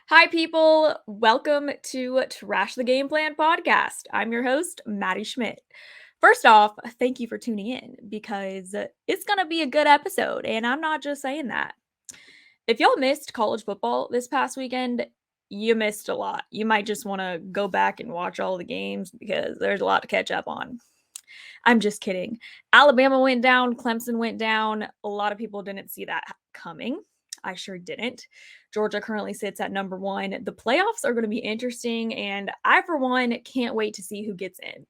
Hi, people. Welcome to Trash the Game Plan podcast. I'm your host, Maddie Schmidt. First off, thank you for tuning in because it's going to be a good episode, and I'm not just saying that. If y'all missed college football this past weekend, you missed a lot. You might just want to go back and watch all the games because there's a lot to catch up on. I'm just kidding. Alabama went down, Clemson went down. A lot of people didn't see that coming. I sure didn't. Georgia currently sits at number 1. The playoffs are going to be interesting, and I, for one, can't wait to see who gets in.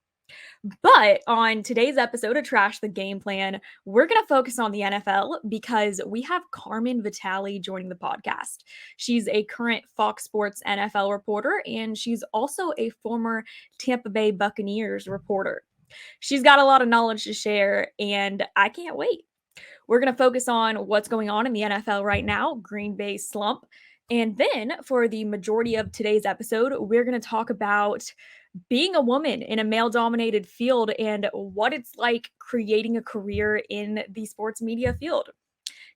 But on today's episode of Trash the Game Plan, we're going to focus on the NFL because we have Carmen Vitali joining the podcast. She's a current Fox Sports NFL reporter, and she's also a former Tampa Bay Buccaneers reporter. She's got a lot of knowledge to share, and I can't wait. We're going to focus on what's going on in the NFL right now, Green Bay's slump. And then for the majority of today's episode, we're going to talk about being a woman in a male-dominated field and what it's like creating a career in the sports media field.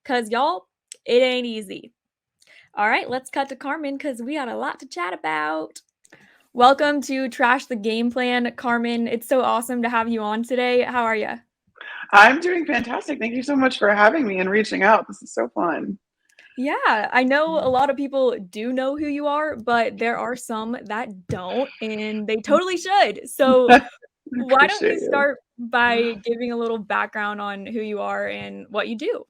Because, y'all, it ain't easy. All right, let's cut to Carmen because we got a lot to chat about. Welcome to Trash the Game Plan, Carmen. It's so awesome to have you on today. How are you? I'm doing fantastic. Thank you so much for having me and reaching out. This is so fun. Yeah, I know a lot of people do know who you are, but there are some that don't, and they totally should. So why don't you Appreciate you. start by giving a little background on who you are and what you do?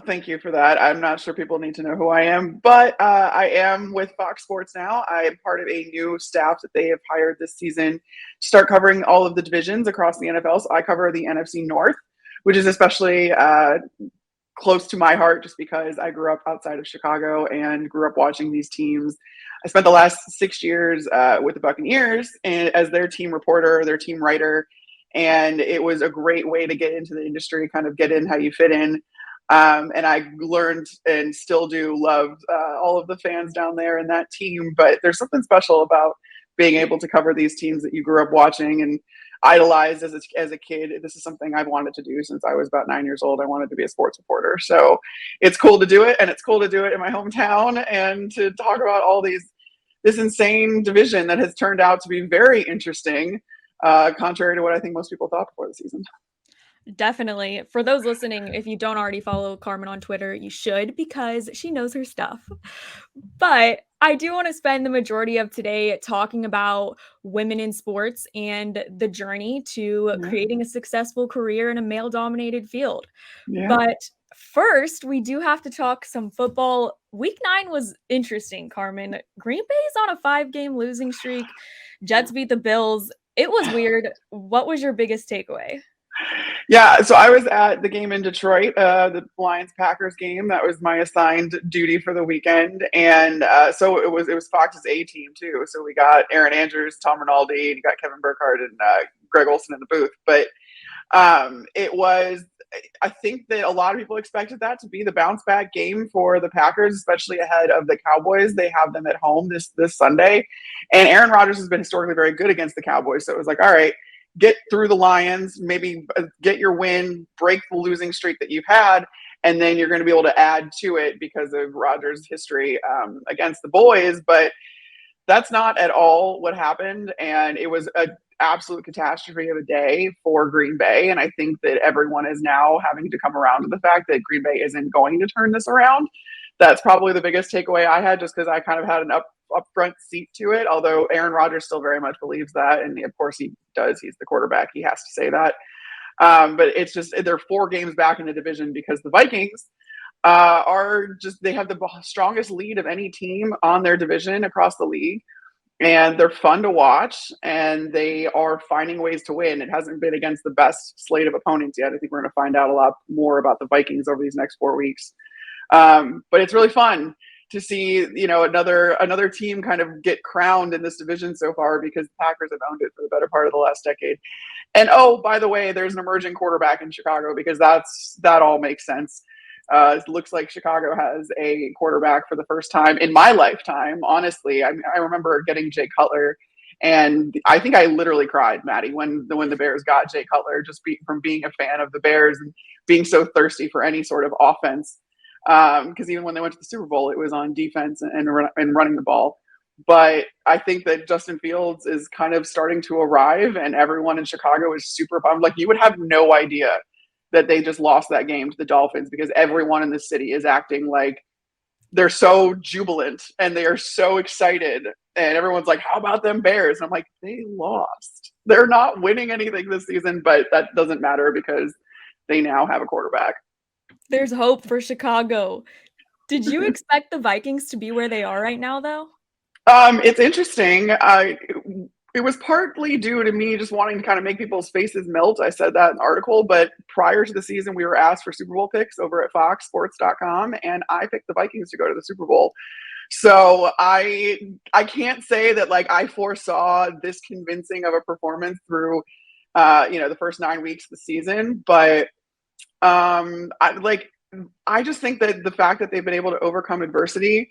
Thank you for that. I'm not sure people need to know who I am, but I am with Fox Sports now. I am part of a new staff that they have hired this season to start covering all of the divisions across the NFL. So I cover the NFC North, which is especially close to my heart just because I grew up outside of Chicago and grew up watching these teams. I spent the last 6 years with the Buccaneers and as their team reporter, their team writer, and it was a great way to get into the industry, kind of get in how you fit in. And I learned and still do love all of the fans down there and that team. But there's something special about being able to cover these teams that you grew up watching and idolized as a kid. This is something I've wanted to do since I was about 9 years old. I wanted to be a sports reporter. So it's cool to do it. And it's cool to do it in my hometown and to talk about this insane division that has turned out to be very interesting, contrary to what I think most people thought before the season. Definitely. For those listening, if you don't already follow Carmen on Twitter, you should because she knows her stuff. But I do want to spend the majority of today talking about women in sports and the journey to creating a successful career in a male-dominated field. Yeah. But first, we do have to talk some football. Week 9 was interesting, Carmen. Green Bay's on a 5-game losing streak. Jets beat the Bills. It was weird. What was your biggest takeaway? Yeah, so I was at the game in Detroit, the Lions-Packers game. That was my assigned duty for the weekend, and so it was Fox's A team too. So we got Aaron Andrews, Tom Rinaldi, and you got Kevin Burkhardt and Greg Olsen in the booth. But it was. I think that a lot of people expected that to be the bounce back game for the Packers, especially ahead of the Cowboys. They have them at home this Sunday, and Aaron Rodgers has been historically very good against the Cowboys. So it was like, all right, get through the Lions, maybe get your win, break the losing streak that you've had, and then you're going to be able to add to it because of Rodgers' history against the boys. But that's not at all what happened, and it was an absolute catastrophe of a day for Green Bay. And I think that everyone is now having to come around to the fact that Green Bay isn't going to turn this around. That's probably the biggest takeaway I had, just because I kind of had an upfront seat to it, although Aaron Rodgers still very much believes that, and of course he does. He's the quarterback. He has to say that. But it's just they're 4 games back in the division because the Vikings they have the strongest lead of any team on their division across the league, and they're fun to watch, and they are finding ways to win. It hasn't been against the best slate of opponents yet. I think we're going to find out a lot more about the Vikings over these next 4 weeks. But it's really fun to see, another team kind of get crowned in this division so far, because the Packers have owned it for the better part of the last decade. And by the way, there's an emerging quarterback in Chicago, because that all makes sense. It looks like Chicago has a quarterback for the first time in my lifetime. Honestly, I remember getting Jay Cutler, and I think I literally cried, Maddie, when the Bears got Jay Cutler, just from being a fan of the Bears and being so thirsty for any sort of offense. Because even when they went to the Super Bowl, it was on defense and running the ball. But I think that Justin Fields is kind of starting to arrive, and everyone in Chicago is super bummed. Like, you would have no idea that they just lost that game to the Dolphins, because everyone in the city is acting like they're so jubilant and they are so excited. And everyone's like, how about them Bears? And I'm like, they lost. They're not winning anything this season, but that doesn't matter because they now have a quarterback. There's hope for Chicago. Did you expect the Vikings to be where they are right now, though? It's interesting. It was partly due to me just wanting to kind of make people's faces melt. I said that in the article, but prior to the season, we were asked for Super Bowl picks over at foxsports.com, and I picked the Vikings to go to the Super Bowl. So I can't say that like I foresaw this convincing of a performance through the first 9 weeks of the season, but I just think that the fact that they've been able to overcome adversity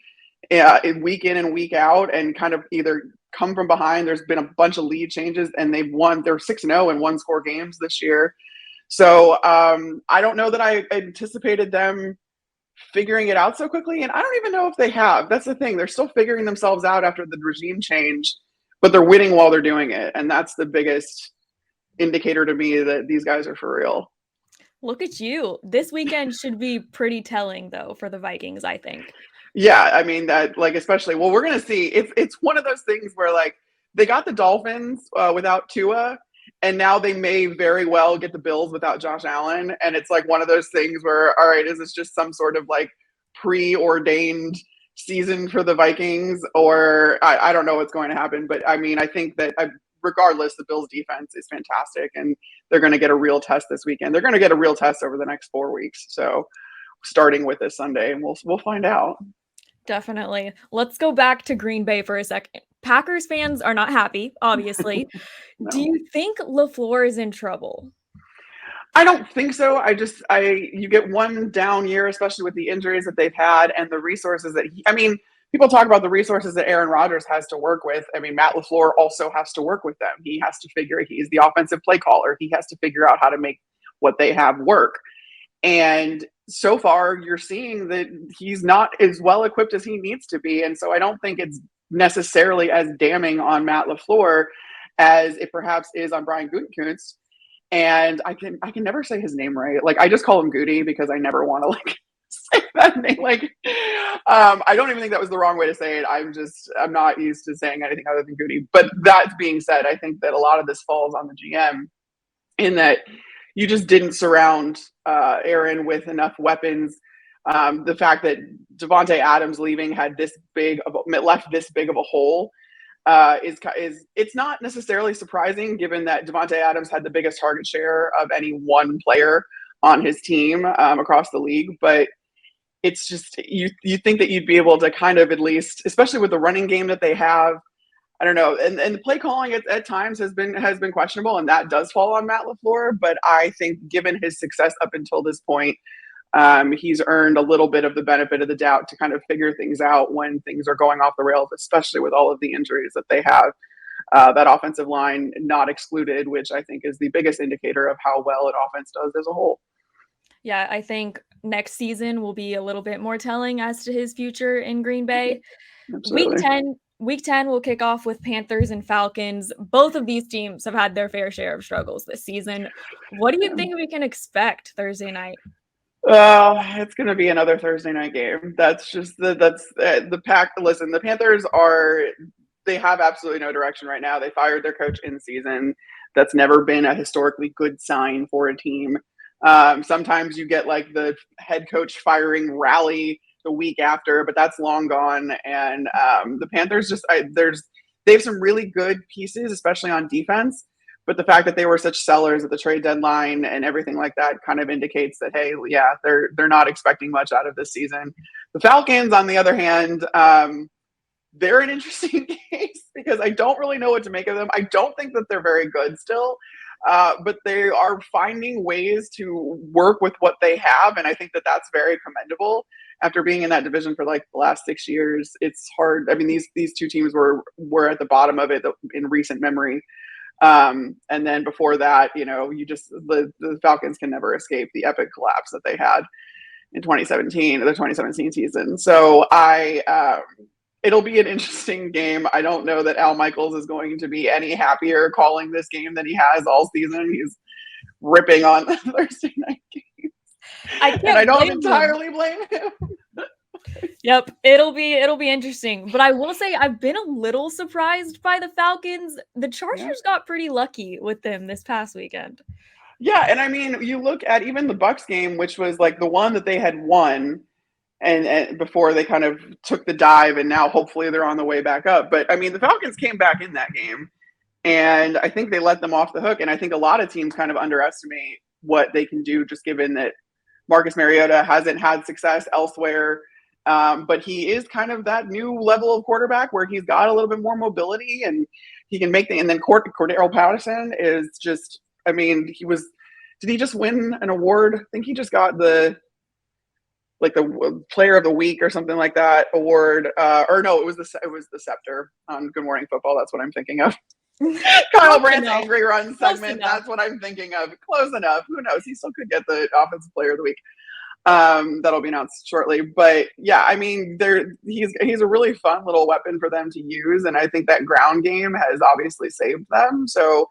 week in and week out, and kind of either come from behind. There's been a bunch of lead changes, and they've won. They're 6-0 in one-score games this year. So I don't know that I anticipated them figuring it out so quickly, and I don't even know if they have. That's the thing. They're still figuring themselves out after the regime change, but they're winning while they're doing it, and that's the biggest indicator to me that these guys are for real. Look at you. This weekend should be pretty telling, though, for the Vikings, I think. Yeah, I mean that, like, especially, well, we're gonna see. It's one of those things where like they got the Dolphins without Tua, and now they may very well get the Bills without Josh Allen, and it's like one of those things where, all right, is this just some sort of like preordained season for the Vikings, or I don't know what's going to happen, but I mean, I think that regardless, the Bills defense is fantastic, and they're going to get a real test this weekend. They're going to get a real test over the next 4 weeks. So starting with this Sunday, and we'll find out. Definitely. Let's go back to Green Bay for a second. Packers fans are not happy, obviously. Do No, you think LaFleur is in trouble? I don't think so. You get one down year, especially with the injuries that they've had and the resources that I mean, people talk about the resources that Aaron Rodgers has to work with. I mean, Matt LaFleur also has to work with them. He has to figure, he's the offensive play caller. He has to figure out how to make what they have work. And so far, you're seeing that he's not as well equipped as he needs to be. And so I don't think it's necessarily as damning on Matt LaFleur as it perhaps is on Brian Gutekunst. And I can never say his name right. Like, I just call him Goody because I never want to like say that name. Like, I don't even think that was the wrong way to say it. I'm not used to saying anything other than Goody. But that being said, I think that a lot of this falls on the GM, in that you just didn't surround Aaron with enough weapons. The fact that Devontae Adams leaving left this big of a hole is it's not necessarily surprising, given that Devontae Adams had the biggest target share of any one player on his team across the league. But it's just you think that you'd be able to kind of, at least, especially with the running game that they have. I don't know, and the play calling at times has been questionable, and that does fall on Matt LaFleur. But I think, given his success up until this point, he's earned a little bit of the benefit of the doubt to kind of figure things out when things are going off the rails, especially with all of the injuries that they have. That offensive line not excluded, which I think is the biggest indicator of how well an offense does as a whole. Yeah, I think next season will be a little bit more telling as to his future in Green Bay. Absolutely. Week 10 will kick off with Panthers and Falcons. Both of these teams have had their fair share of struggles this season. What do you think we can expect Thursday night? It's going to be another Thursday night game. That's just the pack. Listen, the Panthers they have absolutely no direction right now. They fired their coach in season. That's never been a historically good sign for a team. Sometimes you get like the head coach firing rally the week after, but that's long gone. And the Panthers they have some really good pieces, especially on defense. But the fact that they were such sellers at the trade deadline and everything like that kind of indicates that, hey, yeah, they're not expecting much out of this season. The Falcons, on the other hand, they're an interesting case because I don't really know what to make of them. I don't think that they're very good still, but they are finding ways to work with what they have, and I think that that's very commendable. After being in that division for like the last 6 years, it's hard. I mean, these two teams were at the bottom of it in recent memory. And then before that, the Falcons can never escape the epic collapse that they had. in 2017, the 2017 season. So it'll be an interesting game. I don't know that Al Michaels is going to be any happier calling this game than he has all season. He's ripping on the Thursday night games. And I don't entirely blame him. Yep, it'll be interesting. But I will say I've been a little surprised by the Falcons. The Chargers got pretty lucky with them this past weekend. Yeah, and I mean, you look at even the Bucs game, which was like the one that they had won, and before they kind of took the dive, and now hopefully they're on the way back up. But I mean, the Falcons came back in that game, and I think they let them off the hook. And I think a lot of teams kind of underestimate what they can do, just given that Marcus Mariota hasn't had success elsewhere. But he is kind of that new level of quarterback where he's got a little bit more mobility and he can make and then Cordero Patterson is just, I mean, did he just win an award? I think he just got the player of the week or something like that award. Or no, it was the Scepter on Good Morning Football. That's what I'm thinking of. Kyle Brandt's Angry Run segment. That's what I'm thinking of. Close enough. Who knows? He still could get the Offensive Player of the Week. That'll be announced shortly. But yeah, I mean, he's a really fun little weapon for them to use, and I think that ground game has obviously saved them. So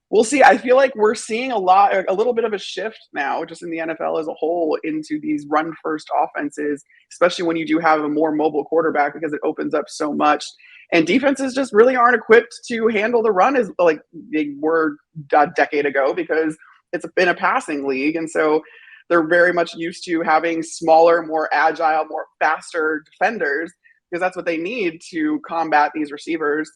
we'll see. I feel like we're seeing a little bit of a shift now, just in the NFL as a whole, into these run-first offenses, especially when you do have a more mobile quarterback, because it opens up so much. And defenses just really aren't equipped to handle the run as like they were a decade ago, because it's been a passing league, and so they're very much used to having smaller, more agile, more faster defenders, because that's what they need to combat these receivers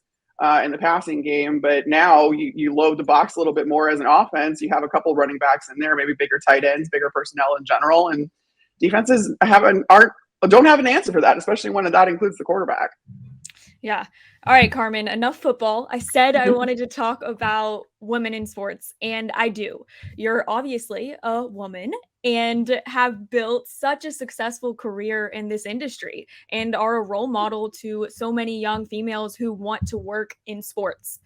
in the passing game. But now you load the box a little bit more as an offense. You have a couple running backs in there, maybe bigger tight ends, bigger personnel in general, and defenses don't have an answer for that, especially when that includes the quarterback. Yeah. All right, Carmen, enough football. I said I wanted to talk about women in sports, and I do. You're obviously a woman and have built such a successful career in this industry and are a role model to so many young females who want to work in sports.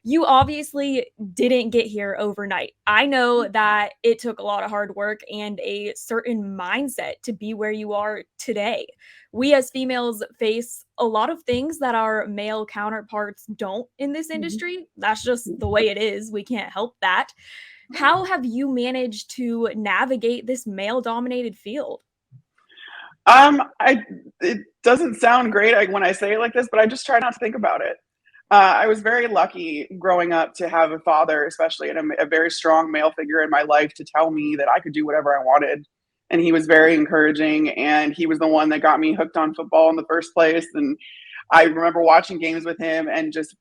You obviously didn't get here overnight. I know that it took a lot of hard work and a certain mindset to be where you are today. We as females face a lot of things that our male counterparts don't in this industry. That's just the way it is. We can't help that. How have you managed to navigate this male-dominated field? It doesn't sound great when I say it like this, but I just try not to think about it. I was very lucky growing up to have a father, especially and a very strong male figure in my life, to tell me that I could do whatever I wanted. And he was very encouraging, and he was the one that got me hooked on football in the first place. And I remember watching games with him and just,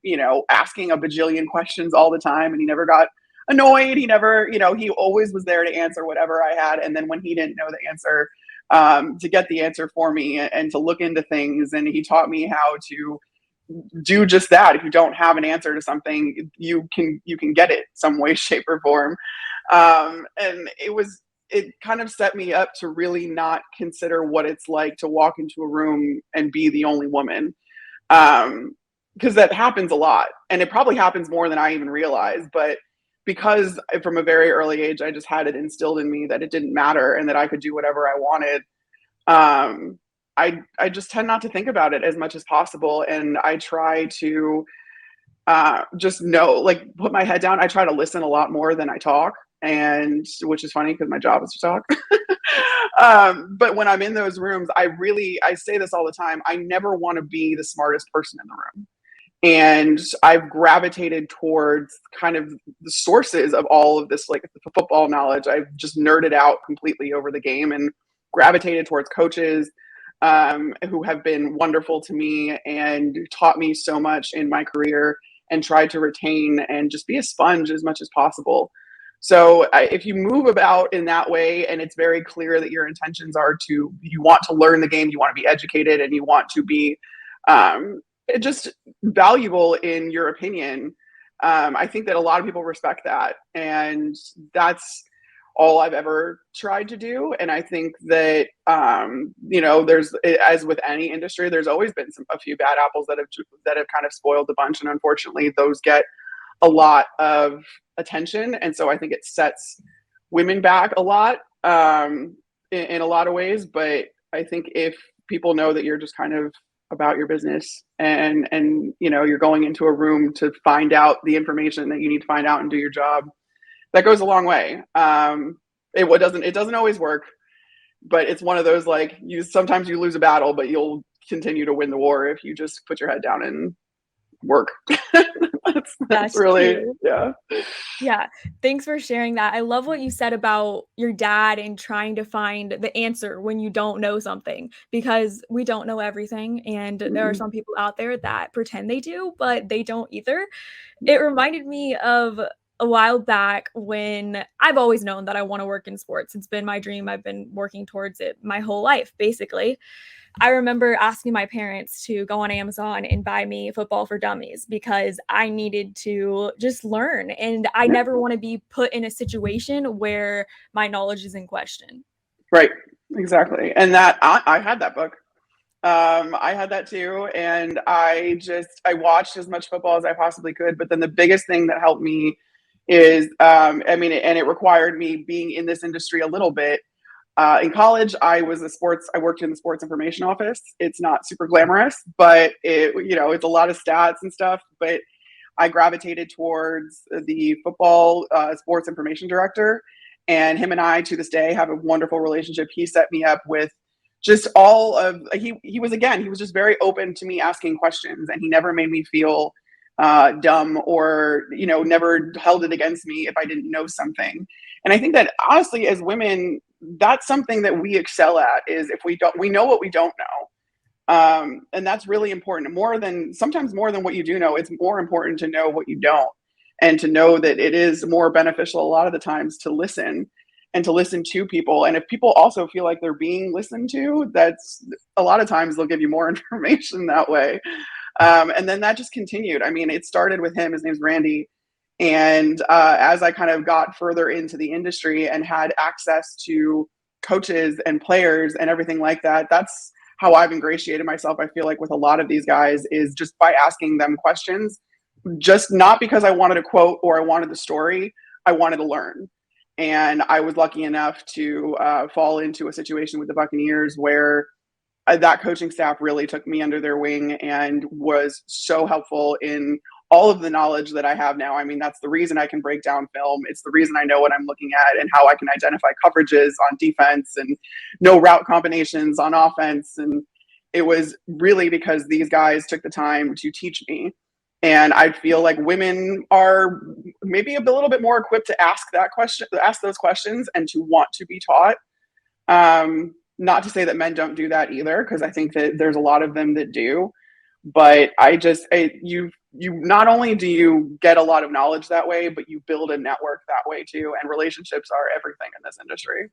asking a bajillion questions all the time, and he never got annoyed. He never, he always was there to answer whatever I had. And then when he didn't know the answer, to get the answer for me and to look into things. And he taught me how to do just that. If you don't have an answer to something, you can get it some way, shape, or form. And it kind of set me up to really not consider what it's like to walk into a room and be the only woman. Because that happens a lot, and it probably happens more than I even realize. But because from a very early age, I just had it instilled in me that it didn't matter and that I could do whatever I wanted. I just tend not to think about it as much as possible. And I try to just put my head down. I try to listen a lot more than I talk, and which is funny because my job is to talk. But when I'm in those rooms, I say this all the time. I never want to be the smartest person in the room. And I've gravitated towards kind of the sources of all of this, like the football knowledge. I've just nerded out completely over the game and gravitated towards coaches who have been wonderful to me and taught me so much in my career, and tried to retain and just be a sponge as much as possible. So if you move about in that way, and it's very clear that your intentions are you want to learn the game, you want to be educated, and you want to be just valuable in your opinion, I think that a lot of people respect that. And that's all I've ever tried to do. And I think that, there's, as with any industry, there's always been a few bad apples that have kind of spoiled the bunch. And unfortunately, those get a lot of attention. And so I think it sets women back a lot. in a lot of ways, but I think if people know that you're just kind of about your business and you're going into a room to find out the information that you need to find out and do your job, that goes a long way. It doesn't always work, but it's one of those, like, sometimes you lose a battle, but you'll continue to win the war if you just put your head down and work. that's That's really, true. yeah. Yeah, thanks for sharing that. I love what you said about your dad and trying to find the answer when you don't know something, because we don't know everything, and there are Mm-mm. some people out there that pretend they do, but they don't either. It reminded me of a while back when I've always known that I want to work in sports. It's been my dream. I've been working towards it my whole life, basically. I remember asking my parents to go on Amazon and buy me Football for Dummies because I needed to just learn. And I Yeah. never want to be put in a situation where my knowledge is in question. Right. Exactly. And that I had that book. I had that too. And I watched as much football as I possibly could. But then the biggest thing that helped me is, and it required me being in this industry a little bit. In college, I worked in the sports information office. It's not super glamorous, but it's a lot of stats and stuff. But I gravitated towards the football sports information director, and him and I to this day have a wonderful relationship. He set me up with just all of he was just very open to me asking questions, and he never made me feel dumb or never held it against me if I didn't know something. And I think that honestly, as women, that's something that we excel at, is if we know what we don't know. And that's really important, sometimes more than what you do know. It's more important to know what you don't, and to know that it is more beneficial a lot of the times to listen, and to listen to people. And if people also feel like they're being listened to, that's a lot of times they'll give you more information that way. And then that just continued. I mean, it started with him. His name's Randy. And as I kind of got further into the industry and had access to coaches and players and everything like that, that's how I've ingratiated myself, I feel like, with a lot of these guys, is just by asking them questions, just not because I wanted a quote or I wanted the story. I wanted to learn. And I was lucky enough to fall into a situation with the Buccaneers where that coaching staff really took me under their wing and was so helpful in all of the knowledge that I have now. I mean, that's the reason I can break down film. It's the reason I know what I'm looking at and how I can identify coverages on defense and know route combinations on offense. And it was really because these guys took the time to teach me. And I feel like women are maybe a little bit more equipped to ask those questions, and to want to be taught. Not to say that men don't do that either, because I think that there's a lot of them that do. But you not only do you get a lot of knowledge that way, but you build a network that way too. And relationships are everything in this industry.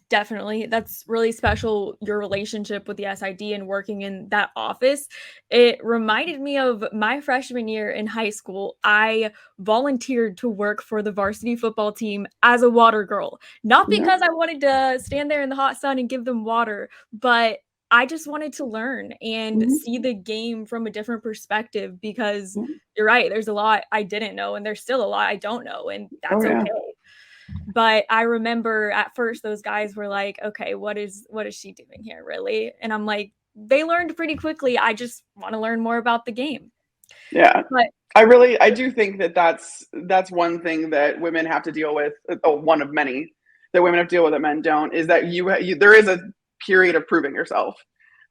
Definitely. That's really special, your relationship with the SID and working in that office. It reminded me of my freshman year in high school. I volunteered to work for the varsity football team as a water girl, not Yeah. because I wanted to stand there in the hot sun and give them water, but I just wanted to learn and Mhm. see the game from a different perspective, because Yeah. you're right, there's a lot I didn't know and there's still a lot I don't know, and Oh that's yeah. okay. But I remember at first those guys were like, "Okay, what is she doing here, really?" And I'm like, "They learned pretty quickly. I just want to learn more about the game." Yeah. But I do think that that's one thing that women have to deal with. One of many that women have to deal with that men don't, is that there is a period of proving yourself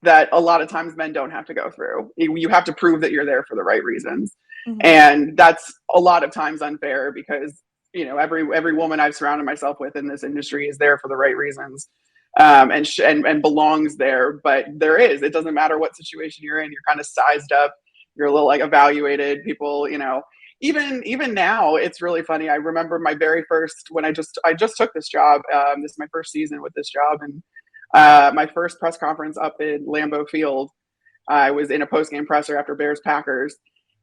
that a lot of times men don't have to go through. You have to prove that you're there for the right reasons. mhm. And that's a lot of times unfair, because every woman I've surrounded myself with in this industry is there for the right reasons, and belongs there. But it doesn't matter what situation you're in, you're kind of sized up, you're a little like evaluated. People, even now, it's really funny. I remember my very first, when I just took this job. This is my first season with this job, and my first press conference up in Lambeau Field, I was in a post game presser after Bears Packers,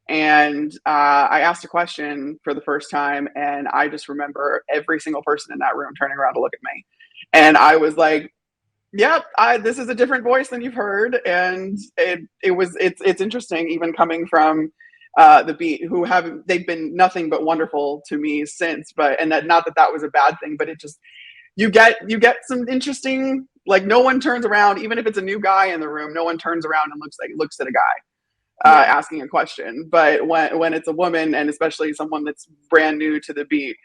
and I asked a question for the first time, and I just remember every single person in that room turning around to look at me, and I was like, "Yep, this is a different voice than you've heard." And it's interesting, even coming from the beat, they've been nothing but wonderful to me since. But and that, not that that was a bad thing, but it just you get some interesting, like, no one turns around, even if it's a new guy in the room, no one turns around and looks at a guy Yeah. asking a question. But when it's a woman, and especially someone that's brand new to the beat,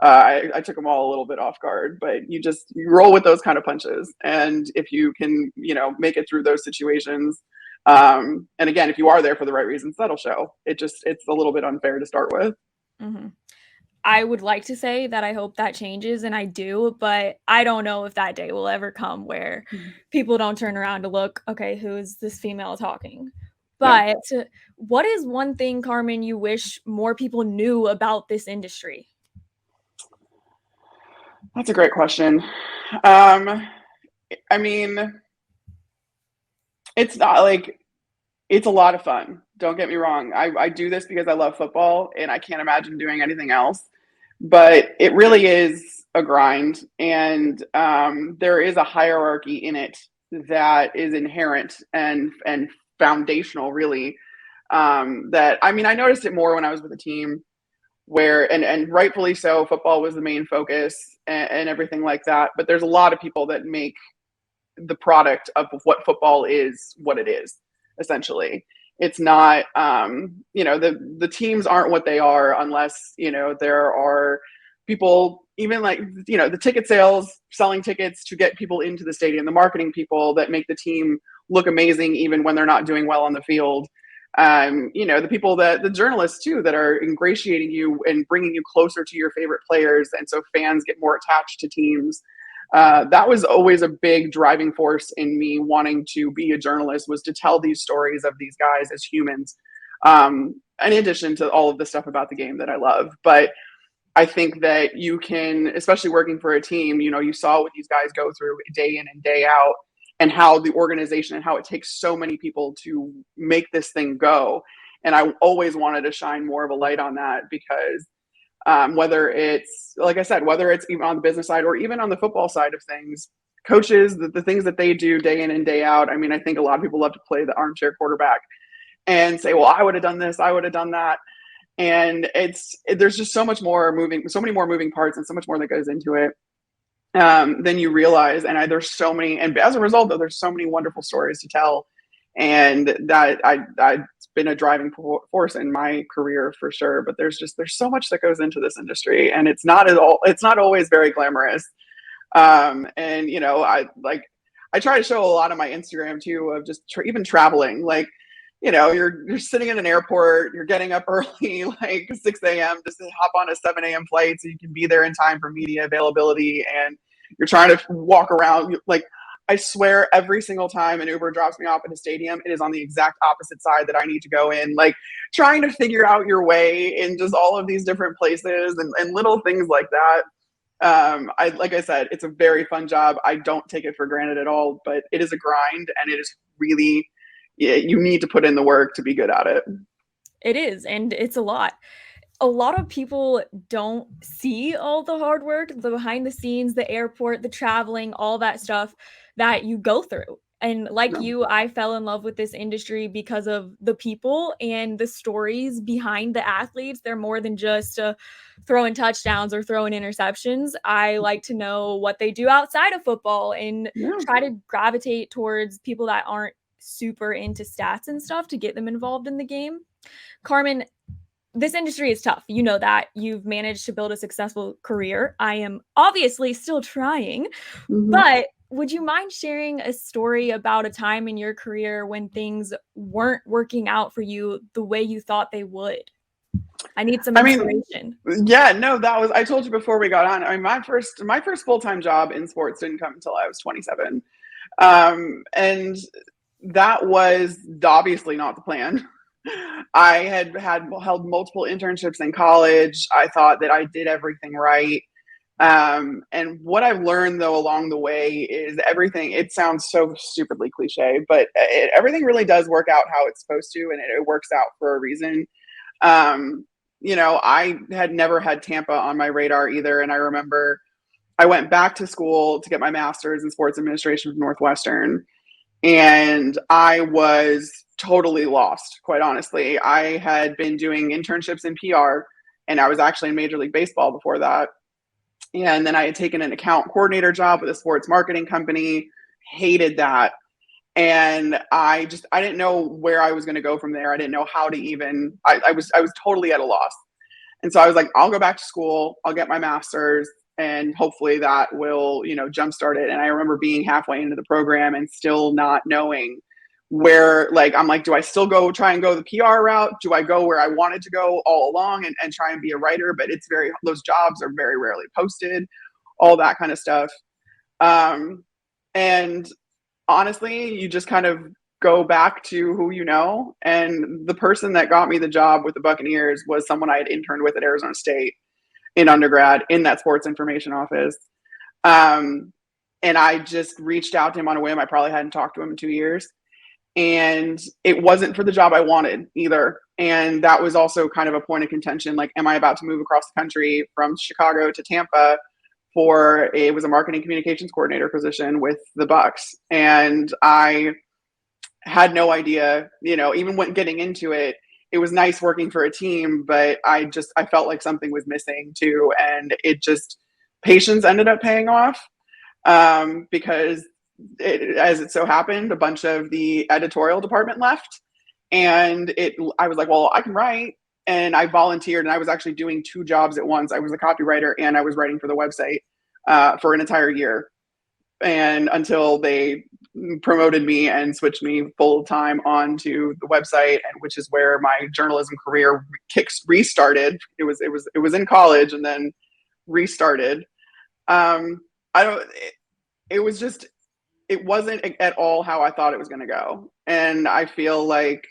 I took them all a little bit off guard. But you roll with those kind of punches, and if you can, make it through those situations, and again, if you are there for the right reasons, that'll show. It's a little bit unfair to start with. Mm-hmm. I would like to say that I hope that changes, and I do, but I don't know if that day will ever come where people don't turn around to look, okay, who is this female talking? Yeah. But what is one thing, Carmen, you wish more people knew about this industry? That's a great question. I mean, it's not like, it's a lot of fun. Don't get me wrong. I do this because I love football and I can't imagine doing anything else. But it really is a grind, and there is a hierarchy in it that is inherent and foundational, really. That, I mean, I noticed it more when I was with a team where, and rightfully so, football was the main focus and everything like that. But there's a lot of people that make the product of what football is what it is, essentially. It's not, the teams aren't what they are unless, there are people, even like, the ticket sales, selling tickets to get people into the stadium, the marketing people that make the team look amazing even when they're not doing well on the field. The people the journalists too, that are ingratiating you and bringing you closer to your favorite players. And so fans get more attached to teams. That was always a big driving force in me wanting to be a journalist, was to tell these stories of these guys as humans, in addition to all of the stuff about the game that I love. But I think that you can, especially working for a team, you saw what these guys go through day in and day out, and how the organization and how it takes so many people to make this thing go. And I always wanted to shine more of a light on that, because whether it's, like I said, whether it's even on the business side or even on the football side of things, coaches, the things that they do day in and day out. I mean, I think a lot of people love to play the armchair quarterback and say, well, I would have done this, I would have done that. And there's just so many more moving parts and so much more that goes into it than you realize. And there's so many, and as a result, though, there's so many wonderful stories to tell. And that it's been a driving force in my career for sure. But there's so much that goes into this industry, and it's not always very glamorous. And I try to show a lot on my Instagram too, of just even traveling. Like, you're sitting in an airport, you're getting up early, like 6 a.m. just to hop on a 7 a.m. flight so you can be there in time for media availability, and you're trying to walk around. Like, I swear, every single time an Uber drops me off at a stadium, it is on the exact opposite side that I need to go in. Like, trying to figure out your way in just all of these different places and little things like that. Like I said, it's a very fun job. I don't take it for granted at all, but it is a grind, and it is really, you need to put in the work to be good at it. It is, and it's a lot. A lot of people don't see all the hard work, the behind the scenes, the airport, the traveling, all that stuff that you go through. And like No. you, I fell in love with this industry because of the people and the stories behind the athletes. They're more than just throwing touchdowns or throwing interceptions. I like to know what they do outside of football and Yeah. try to gravitate towards people that aren't super into stats and stuff to get them involved in the game. Carmen, this industry is tough. You know that. You've managed to build a successful career. I am obviously still trying, but would you mind sharing a story about a time in your career when things weren't working out for you the way you thought they would? I need some inspiration. Yeah, no, I told you before we got on. I mean, my first full-time job in sports didn't come until I was 27. And that was obviously not the plan. I had held multiple internships in college. I thought that I did everything right. And what I've learned, though, along the way is everything, it sounds so stupidly cliche, but everything really does work out how it's supposed to, and it works out for a reason. I had never had Tampa on my radar either. And I remember I went back to school to get my master's in sports administration from Northwestern. And I was totally lost, quite honestly. I had been doing internships in PR, and I was actually in Major League Baseball before that. And then I had taken an account coordinator job with a sports marketing company, hated that. And I didn't know where I was going to go from there. I didn't know how to even, I was totally at a loss. And so I was like, I'll go back to school, I'll get my master's, and hopefully that will, jumpstart it. And I remember being halfway into the program and still not knowing where, like, I'm like, do I still try and go the PR route? Do I go where I wanted to go all along and try and be a writer? But those jobs are very rarely posted, all that kind of stuff. And honestly, you just kind of go back to who you know. And the person that got me the job with the Buccaneers was someone I had interned with at Arizona State in undergrad in that sports information office. And I just reached out to him on a whim. I probably hadn't talked to him in 2 years. And it wasn't for the job I wanted either. And that was also kind of a point of contention. Like, am I about to move across the country from Chicago to Tampa it was a marketing communications coordinator position with the Bucks? And I had no idea, even when getting into it, it was nice working for a team, but I felt like something was missing too. And patience ended up paying off, because as it so happened, a bunch of the editorial department left, and I was like, well, I can write. And I volunteered, and I was actually doing 2 jobs at once. I was a copywriter and I was writing for the website for an entire year, and until they promoted me and switched me full time onto the website, and which is where my journalism career restarted. It was in college and then restarted. I don't. It wasn't at all how I thought it was going to go, and I feel like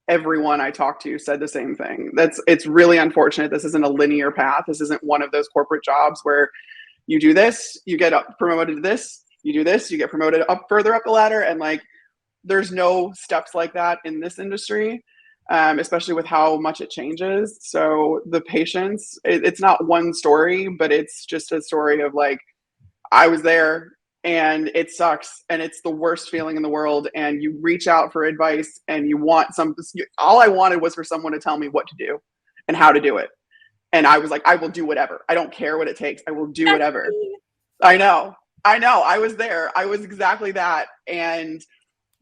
everyone I talked to said the same thing. It's really unfortunate. This isn't a linear path. This isn't one of those corporate jobs where you do this, you get promoted to this, you do this, you get promoted further up the ladder. And like, there's no steps like that in this industry, especially with how much it changes. So the patience, it's not one story, but it's just a story of like, I was there, and it sucks, and it's the worst feeling in the world, and you reach out for advice, and you want all I wanted was for someone to tell me what to do and how to do it. And I was like, I will do whatever. I don't care what it takes. I will do whatever. I know. I was there. I was exactly that. And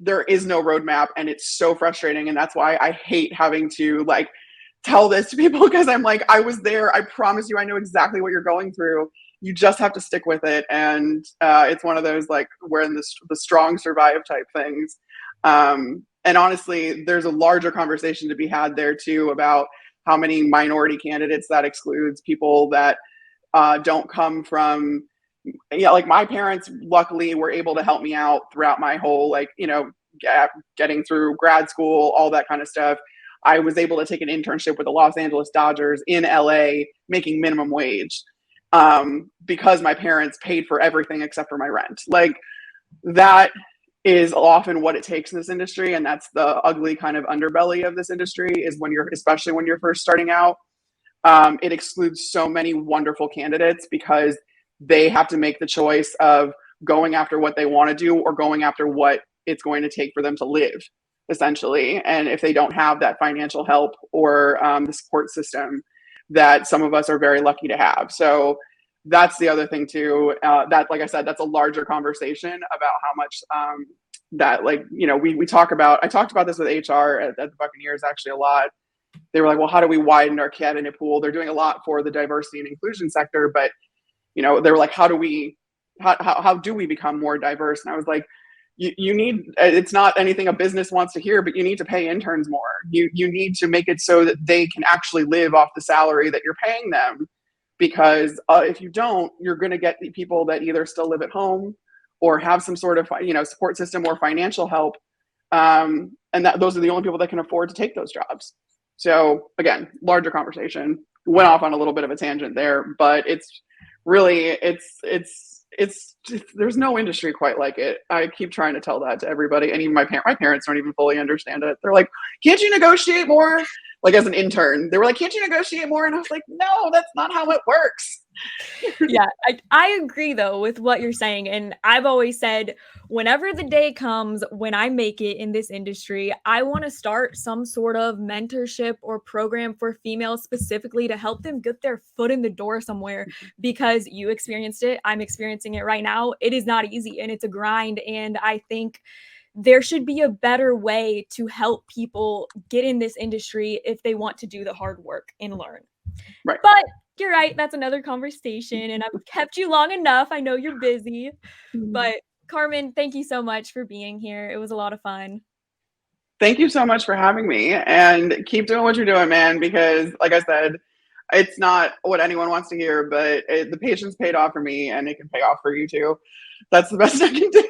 there is no roadmap, and it's so frustrating. And that's why I hate having to like tell this to people, because I'm like, I was there. I promise you, I know exactly what you're going through. You just have to stick with it. And it's one of those like where the strong survive type things. And honestly, there's a larger conversation to be had there too about how many minority candidates that excludes, people that don't come from, like my parents luckily were able to help me out throughout my whole, getting through grad school, all that kind of stuff. I was able to take an internship with the Los Angeles Dodgers in LA, making minimum wage, because my parents paid for everything except for my rent. Like, that is often what it takes in this industry. And that's the ugly kind of underbelly of this industry, is especially when you're first starting out, it excludes so many wonderful candidates because they have to make the choice of going after what they want to do or going after what it's going to take for them to live, essentially. And if they don't have that financial help or the support system that some of us are very lucky to have. So that's the other thing too, that, like I said, that's a larger conversation about how much that, like, we talk about. I talked about this with HR at the Buccaneers actually a lot. They were like, well, how do we widen our candidate pool? They're doing a lot for the diversity and inclusion sector, but they were like, how do we become more diverse? And I was like, you need, it's not anything a business wants to hear, but you need to pay interns more. You need to make it so that they can actually live off the salary that you're paying them. Because if you don't, you're going to get people that either still live at home or have some sort of, support system or financial help. And those are the only people that can afford to take those jobs. So again, larger conversation. Went off on a little bit of a tangent there, but it's really, there's no industry quite like it. I keep trying to tell that to everybody. And even my parents don't even fully understand it. They're like, can't you negotiate more? like as an intern. They were like, can't you negotiate more? And I was like, no, that's not how it works. Yeah, I agree though with what you're saying. And I've always said, whenever the day comes when I make it in this industry, I want to start some sort of mentorship or program for females specifically to help them get their foot in the door somewhere, because you experienced it. I'm experiencing it right now. It is not easy and it's a grind. And I think there should be a better way to help people get in this industry if they want to do the hard work and learn. Right. But you're right. That's another conversation. And I've kept you long enough. I know you're busy. But Carmen, thank you so much for being here. It was a lot of fun. Thank you so much for having me, and keep doing what you're doing, man, because like I said, it's not what anyone wants to hear, but the patience paid off for me, and it can pay off for you too. That's the best I can do.